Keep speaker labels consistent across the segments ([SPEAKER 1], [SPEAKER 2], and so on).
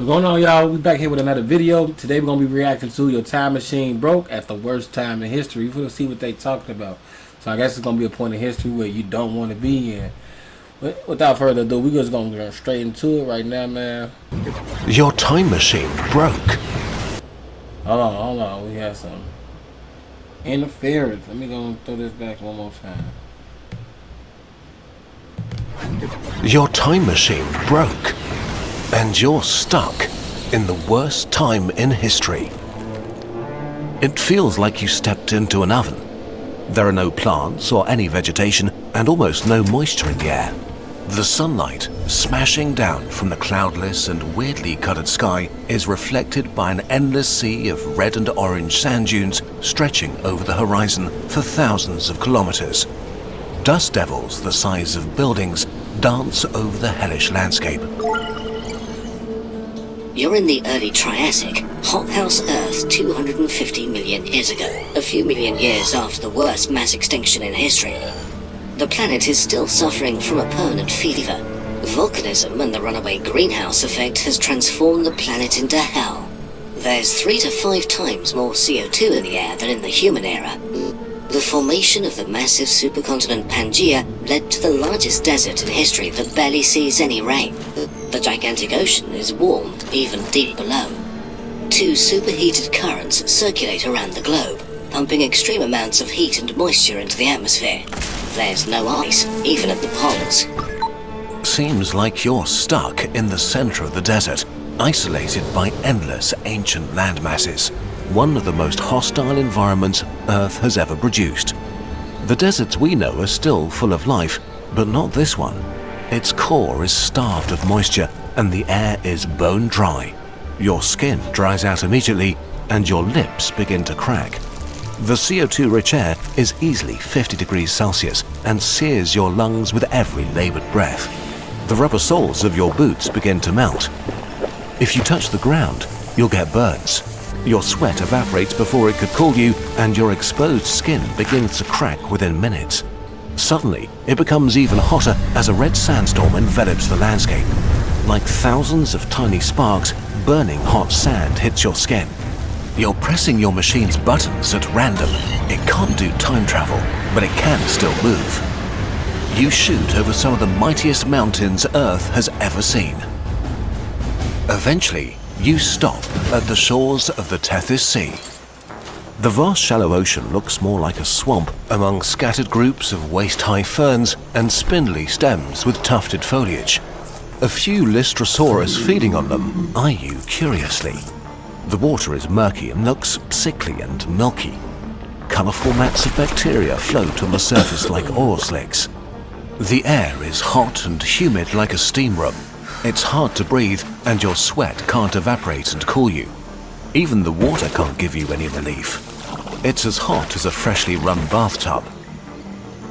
[SPEAKER 1] What's going on, y'all? We back here with another video. Today we're gonna be reacting to Your Time Machine Broke at the worst time in history. We're gonna see what they talking about. So I guess it's gonna be a point in history where you don't want to be in. But without further ado, we're just gonna go straight into it right now, man.
[SPEAKER 2] Your time machine broke.
[SPEAKER 1] Hold on. We have some interference. Let me go throw this back one more time.
[SPEAKER 2] Your time machine broke. And you're stuck in the worst time in history. It feels like you stepped into an oven. There are no plants or any vegetation and almost no moisture in the air. The sunlight, smashing down from the cloudless and weirdly colored sky, is reflected by an endless sea of red and orange sand dunes stretching over the horizon for thousands of kilometers. Dust devils the size of buildings dance over the hellish landscape.
[SPEAKER 3] You're in the early Triassic, hothouse Earth 250 million years ago, a few million years after the worst mass extinction in history. The planet is still suffering from a permanent fever. Volcanism and the runaway greenhouse effect has transformed the planet into hell. There's 3 to 5 times more CO2 in the air than in the human era. The formation of the massive supercontinent Pangaea led to the largest desert in history that barely sees any rain. The gigantic ocean is warm, even deep below. 2 superheated currents circulate around the globe, pumping extreme amounts of heat and moisture into the atmosphere. There's no ice, even at the poles.
[SPEAKER 2] Seems like you're stuck in the center of the desert, isolated by endless ancient landmasses. One of the most hostile environments Earth has ever produced. The deserts we know are still full of life, but not this one. Its core is starved of moisture and the air is bone dry. Your skin dries out immediately and your lips begin to crack. The CO2-rich air is easily 50 degrees Celsius and sears your lungs with every labored breath. The rubber soles of your boots begin to melt. If you touch the ground, you'll get burns. Your sweat evaporates before it could cool you, and your exposed skin begins to crack within minutes. Suddenly, it becomes even hotter as a red sandstorm envelops the landscape. Like thousands of tiny sparks, burning hot sand hits your skin. You're pressing your machine's buttons at random. It can't do time travel, but it can still move. You shoot over some of the mightiest mountains Earth has ever seen. Eventually, you stop at the shores of the Tethys Sea. The vast shallow ocean looks more like a swamp among scattered groups of waist-high ferns and spindly stems with tufted foliage. A few Lystrosaurus feeding on them eye you curiously. The water is murky and looks sickly and milky. Colorful mats of bacteria float on the surface like oil slicks. The air is hot and humid like a steam room. It's hard to breathe and your sweat can't evaporate and cool you. Even the water can't give you any relief. It's as hot as a freshly run bathtub.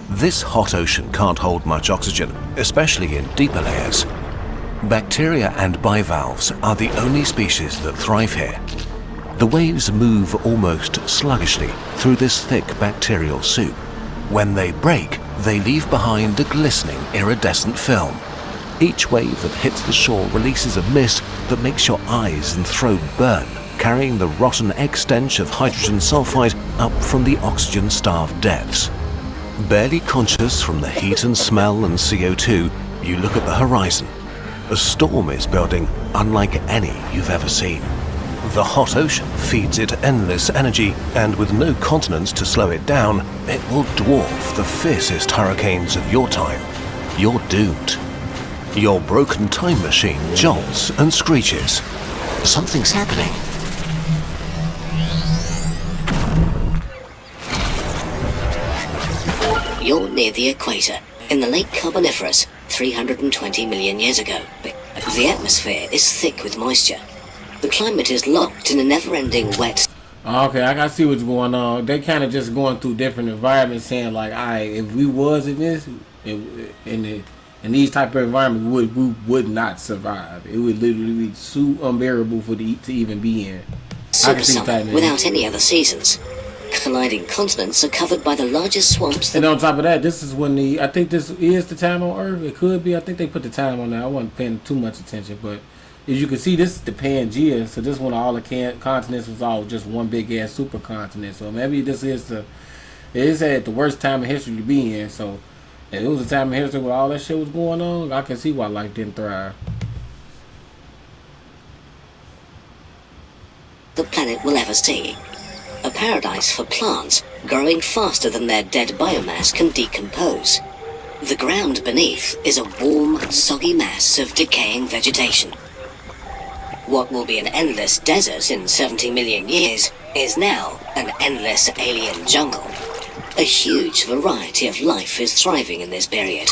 [SPEAKER 2] This hot ocean can't hold much oxygen, especially in deeper layers. Bacteria and bivalves are the only species that thrive here. The waves move almost sluggishly through this thick bacterial soup. When they break, they leave behind a glistening iridescent film. Each wave that hits the shore releases a mist that makes your eyes and throat burn, carrying the rotten egg stench of hydrogen sulfide up from the oxygen-starved depths. Barely conscious from the heat and smell and CO2, you look at the horizon. A storm is building unlike any you've ever seen. The hot ocean feeds it endless energy, and with no continents to slow it down, it will dwarf the fiercest hurricanes of your time. You're doomed. Your broken time machine jolts and screeches. Something's happening.
[SPEAKER 3] You're near the equator, in the late Carboniferous, 320 million years ago. The atmosphere is thick with moisture. The climate is locked in a never-ending wet...
[SPEAKER 1] Okay, I gotta see what's going on. They kind of just going through different environments, saying like, if we was in this, in these type of environments, we would not survive. It would literally be too unbearable to even be in.
[SPEAKER 3] Super summer without any other seasons. Colliding continents are covered by the largest swamps.
[SPEAKER 1] And on top of that, this is when I think this is the time on Earth. It could be. I think they put the time on there. I wasn't paying too much attention, but as you can see, this is the Pangea. So this one, all the continents was all just one big ass supercontinent. So maybe this is it is at the worst time in history to be in. So if it was a time in history where all that shit was going on, I can see why life didn't thrive.
[SPEAKER 3] The planet will ever see. A paradise for plants growing faster than their dead biomass can decompose. The ground beneath is a warm, soggy mass of decaying vegetation. What will be an endless desert in 70 million years is now an endless alien jungle. A huge variety of life is thriving in this period.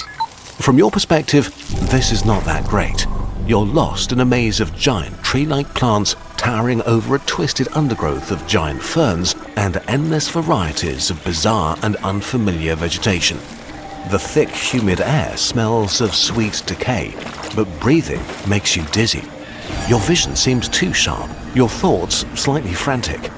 [SPEAKER 2] From your perspective, this is not that great. You're lost in a maze of giant tree-like plants towering over a twisted undergrowth of giant ferns and endless varieties of bizarre and unfamiliar vegetation. The thick, humid air smells of sweet decay, but breathing makes you dizzy. Your vision seems too sharp, your thoughts slightly frantic.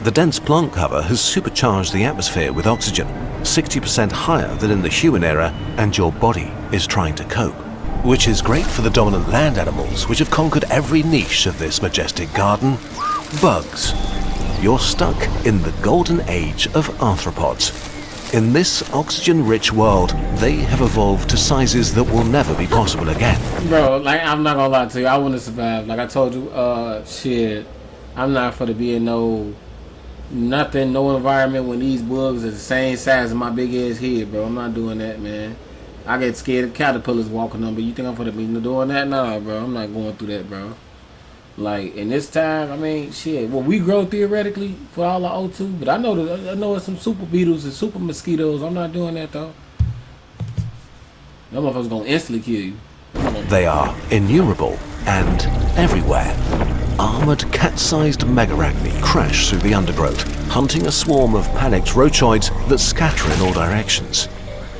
[SPEAKER 2] The dense plant cover has supercharged the atmosphere with oxygen, 60% higher than in the human era, and your body is trying to cope. Which is great for the dominant land animals which have conquered every niche of this majestic garden. Bugs. You're stuck in the golden age of arthropods. In this oxygen-rich world, they have evolved to sizes that will never be possible again.
[SPEAKER 1] Bro, like, I'm not gonna lie to you, I wouldn't survive. Like I told you, shit, I'm not for to be in no environment when these bugs are the same size as my big ass head, bro. I'm not doing that, man. I get scared of caterpillars walking on, but you think I'm gonna be doing that? Nah, bro, I'm not going through that, bro. Like, in this time, I mean, shit, well, we grow theoretically for all the O2, but I know it's some super beetles and super mosquitoes. I'm not doing that, though. Them motherfuckers gonna instantly kill you.
[SPEAKER 2] They are innumerable and everywhere. Armored, cat-sized megarachni crash through the undergrowth, hunting a swarm of panicked roachoids that scatter in all directions.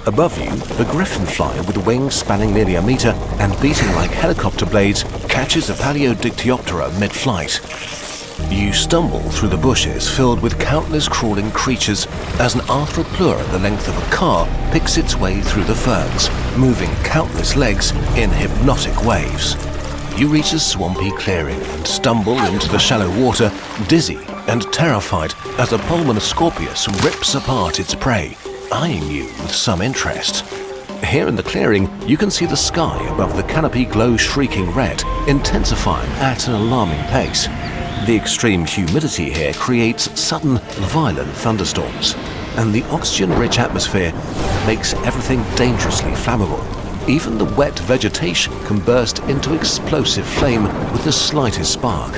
[SPEAKER 2] Above you, a griffin fly with wings spanning nearly a meter and beating like helicopter blades catches a Paleodictyoptera mid-flight. You stumble through the bushes filled with countless crawling creatures as an arthroplura the length of a car picks its way through the ferns, moving countless legs in hypnotic waves. You reach a swampy clearing and stumble into the shallow water, dizzy and terrified as a Pulmonoscorpius rips apart its prey, eyeing you with some interest. Here in the clearing, you can see the sky above the canopy glow shrieking red, intensifying at an alarming pace. The extreme humidity here creates sudden, violent thunderstorms, and the oxygen-rich atmosphere makes everything dangerously flammable. Even the wet vegetation can burst into explosive flame with the slightest spark.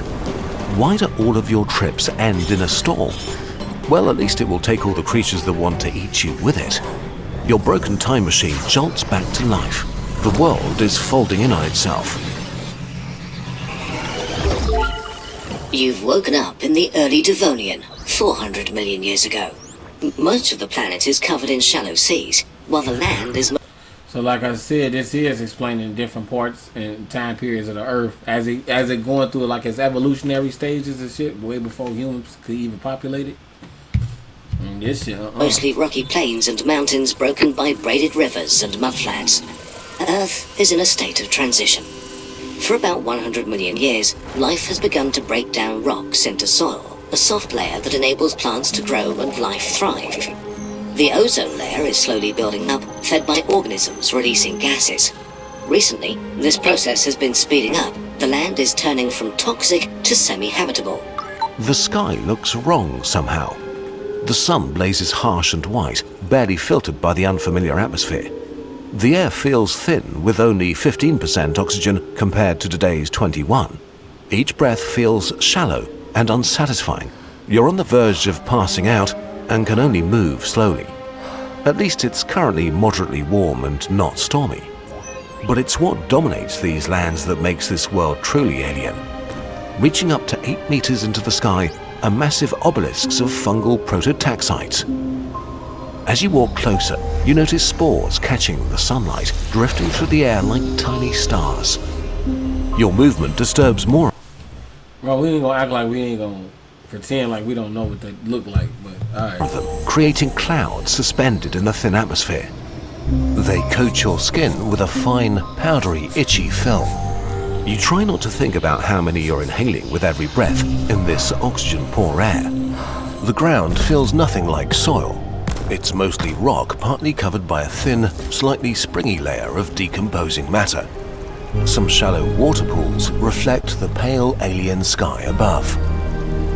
[SPEAKER 2] Why do all of your trips end in a storm? Well, at least it will take all the creatures that want to eat you with it. Your broken time machine jolts back to life. The world is folding in on itself.
[SPEAKER 3] You've woken up in the early Devonian, 400 million years ago. Most of the planet is covered in shallow seas, while the land is...
[SPEAKER 1] So like I said, this is explaining different parts and time periods of the Earth as it going through like its evolutionary stages and shit, way before humans could even populate it. This shit,
[SPEAKER 3] Mostly rocky plains and mountains broken by braided rivers and mudflats. Earth is in a state of transition. For about 100 million years, life has begun to break down rocks into soil, a soft layer that enables plants to grow and life thrive. The ozone layer is slowly building up, fed by organisms releasing gases. Recently, this process has been speeding up. The land is turning from toxic to semi-habitable.
[SPEAKER 2] The sky looks wrong somehow. The sun blazes harsh and white, barely filtered by the unfamiliar atmosphere. The air feels thin, with only 15% oxygen compared to today's 21. Each breath feels shallow and unsatisfying. You're on the verge of passing out and can only move slowly. At least it's currently moderately warm and not stormy. But it's what dominates these lands that makes this world truly alien. Reaching up to 8 meters into the sky are massive obelisks of fungal prototaxites. As you walk closer, you notice spores catching the sunlight, drifting through the air like tiny stars. Your movement disturbs more.
[SPEAKER 1] Bro, we ain't gonna act like we ain't gonna pretend like we don't know what they look like, but alright.
[SPEAKER 2] Of them, creating clouds suspended in the thin atmosphere. They coat your skin with a fine, powdery, itchy film. You try not to think about how many you're inhaling with every breath in this oxygen-poor air. The ground feels nothing like soil. It's mostly rock, partly covered by a thin, slightly springy layer of decomposing matter. Some shallow water pools reflect the pale alien sky above.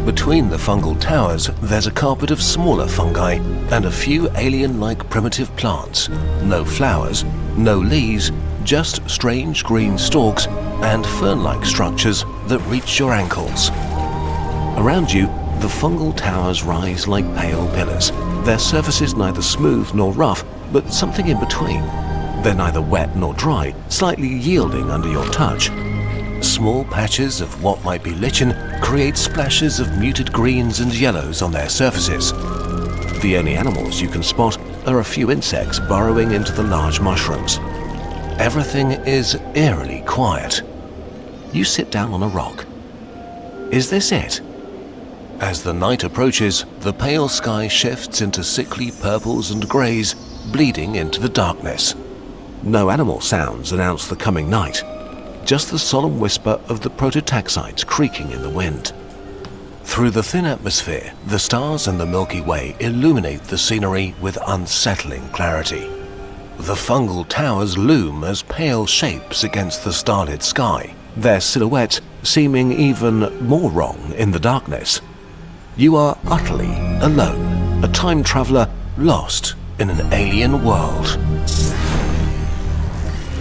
[SPEAKER 2] Between the fungal towers, there's a carpet of smaller fungi and a few alien-like primitive plants. No flowers, no leaves, just strange green stalks and fern-like structures that reach your ankles. Around you, the fungal towers rise like pale pillars, their surfaces neither smooth nor rough, but something in between. They're neither wet nor dry, slightly yielding under your touch. Small patches of what might be lichen create splashes of muted greens and yellows on their surfaces. The only animals you can spot are a few insects burrowing into the large mushrooms. Everything is eerily quiet. You sit down on a rock. Is this it? As the night approaches, the pale sky shifts into sickly purples and greys, bleeding into the darkness. No animal sounds announce the coming night, just the solemn whisper of the prototaxites creaking in the wind. Through the thin atmosphere, the stars and the Milky Way illuminate the scenery with unsettling clarity. The fungal towers loom as pale shapes against the starlit sky, their silhouettes seeming even more wrong in the darkness. You are utterly alone, a time traveler lost in an alien world.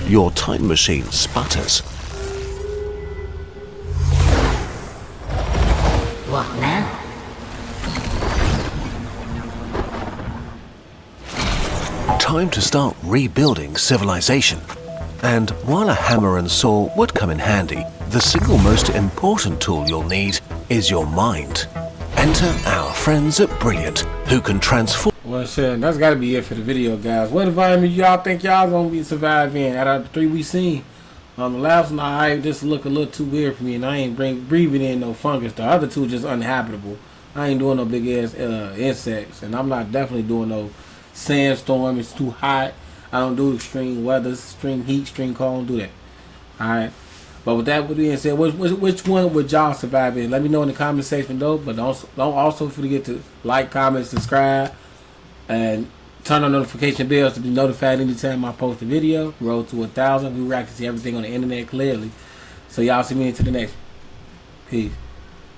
[SPEAKER 2] Your time machine sputters.
[SPEAKER 3] What now?
[SPEAKER 2] Time to start rebuilding civilization. And while a hammer and saw would come in handy, the single most important tool you'll need is your mind. Enter our friends at Brilliant, who can transform.
[SPEAKER 1] Well, shit, that's got to be it for the video, guys. What environment y'all think y'all gonna be surviving in? Out of the 3 we seen, the last one, this look a little too weird for me, and I ain't breathing in no fungus. The other two just uninhabitable. I ain't doing no big ass insects, and I'm not definitely doing no sandstorm. It's too hot. I don't do extreme weather, extreme heat, extreme cold. I don't do that. All right. But with that being said, which one would y'all survive in? Let me know in the comment section though. But don't also forget to like, comment, subscribe, and turn on notification bells to be notified anytime I post a video. Road to 1,000. We react to see everything on the internet clearly. So y'all see me into the next one. Peace.